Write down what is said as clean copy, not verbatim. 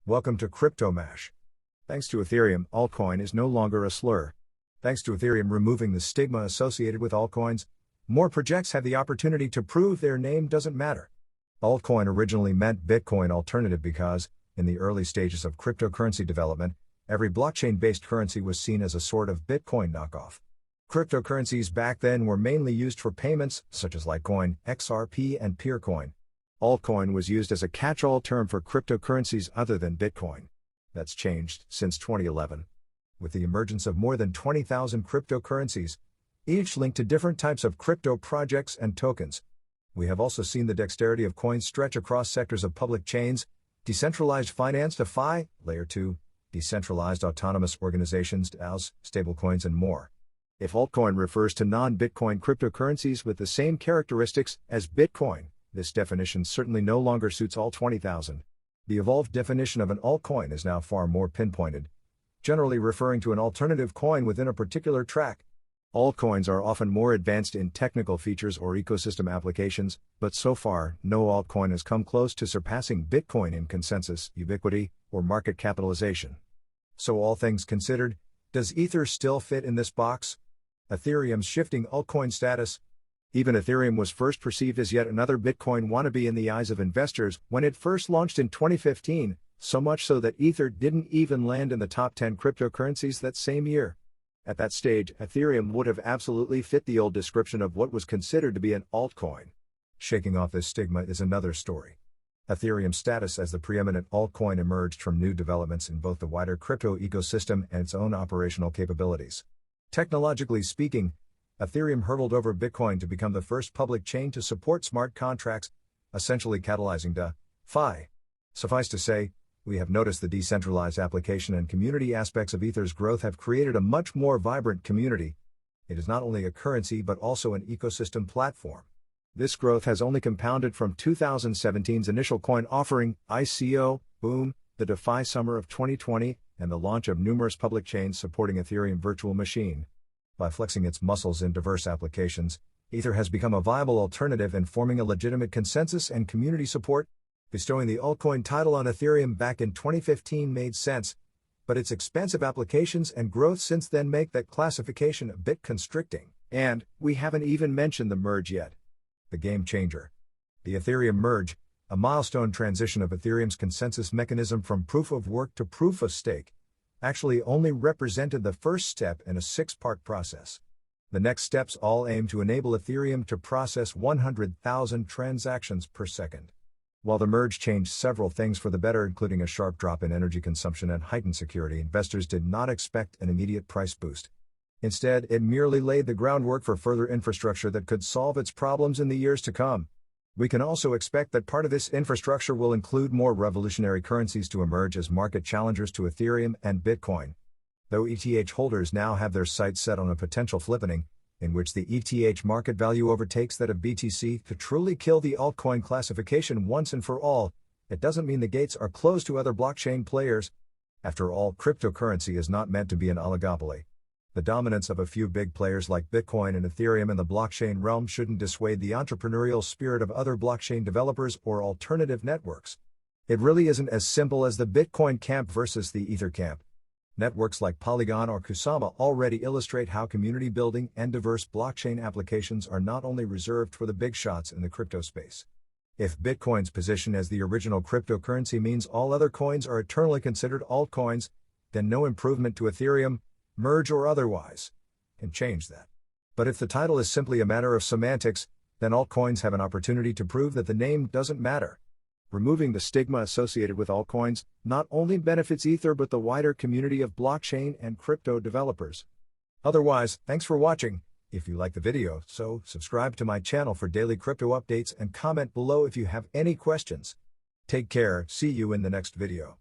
Welcome to Crypto Mash. Thanks to Ethereum, altcoin is no longer a slur. Thanks to Ethereum removing the stigma associated with altcoins, more projects have the opportunity to prove their name doesn't matter. Altcoin originally meant Bitcoin alternative because, in the early stages of cryptocurrency development, every blockchain-based currency was seen as a sort of Bitcoin knockoff. Cryptocurrencies back then were mainly used for payments, such as Litecoin, XRP, and Peercoin. Altcoin was used as a catch-all term for cryptocurrencies other than Bitcoin. That's changed since 2011. With the emergence of more than 20,000 cryptocurrencies, each linked to different types of crypto projects and tokens. We have also seen the dexterity of coins stretch across sectors of public chains, decentralized finance DeFi, Layer 2, decentralized autonomous organizations DAOs, stablecoins and more. If altcoin refers to non-Bitcoin cryptocurrencies with the same characteristics as Bitcoin, this definition certainly no longer suits all 20,000. The evolved definition of an altcoin is now far more pinpointed, generally referring to an alternative coin within a particular track. Altcoins are often more advanced in technical features or ecosystem applications, but so far, no altcoin has come close to surpassing Bitcoin in consensus, ubiquity, or market capitalization. So all things considered, does Ether still fit in this box? Ethereum's shifting altcoin status. Even Ethereum was first perceived as yet another Bitcoin wannabe in the eyes of investors when it first launched in 2015, so much so that Ether didn't even land in the top 10 cryptocurrencies that same year. At that stage, Ethereum would have absolutely fit the old description of what was considered to be an altcoin. Shaking off this stigma is another story. Ethereum's status as the preeminent altcoin emerged from new developments in both the wider crypto ecosystem and its own operational capabilities. Technologically speaking, Ethereum hurdled over Bitcoin to become the first public chain to support smart contracts, essentially catalyzing DeFi. Suffice to say, we have noticed the decentralized application and community aspects of Ether's growth have created a much more vibrant community. It is not only a currency but also an ecosystem platform. This growth has only compounded from 2017's initial coin offering, ICO, boom, the DeFi summer of 2020, and the launch of numerous public chains supporting Ethereum virtual machine. By flexing its muscles in diverse applications, Ether has become a viable alternative and forming a legitimate consensus and community support. Bestowing the altcoin title on Ethereum back in 2015 made sense, but its expansive applications and growth since then make that classification a bit constricting. And we haven't even mentioned the merge yet. The game changer. The Ethereum merge, a milestone transition of Ethereum's consensus mechanism from proof of work to proof of stake, actually only represented the first step in a 6-part process. The next steps all aim to enable Ethereum to process 100,000 transactions per second. While the merge changed several things for the better, including a sharp drop in energy consumption and heightened security, investors did not expect an immediate price boost. Instead, it merely laid the groundwork for further infrastructure that could solve its problems in the years to come. We can also expect that part of this infrastructure will include more revolutionary currencies to emerge as market challengers to Ethereum and Bitcoin. Though ETH holders now have their sights set on a potential flippening, in which the ETH market value overtakes that of BTC to truly kill the altcoin classification once and for all, it doesn't mean the gates are closed to other blockchain players. After all, cryptocurrency is not meant to be an oligopoly. The dominance of a few big players like Bitcoin and Ethereum in the blockchain realm shouldn't dissuade the entrepreneurial spirit of other blockchain developers or alternative networks. It really isn't as simple as the Bitcoin camp versus the Ether camp. Networks like Polygon or Kusama already illustrate how community building and diverse blockchain applications are not only reserved for the big shots in the crypto space. If Bitcoin's position as the original cryptocurrency means all other coins are eternally considered altcoins, then no improvement to Ethereum, merge or otherwise, can change that. But if the title is simply a matter of semantics, then altcoins have an opportunity to prove that the name doesn't matter. Removing the stigma associated with altcoins not only benefits Ether but the wider community of blockchain and crypto developers. Otherwise, thanks for watching. If you like the video, so subscribe to my channel for daily crypto updates and comment below if you have any questions. Take care, see you in the next video.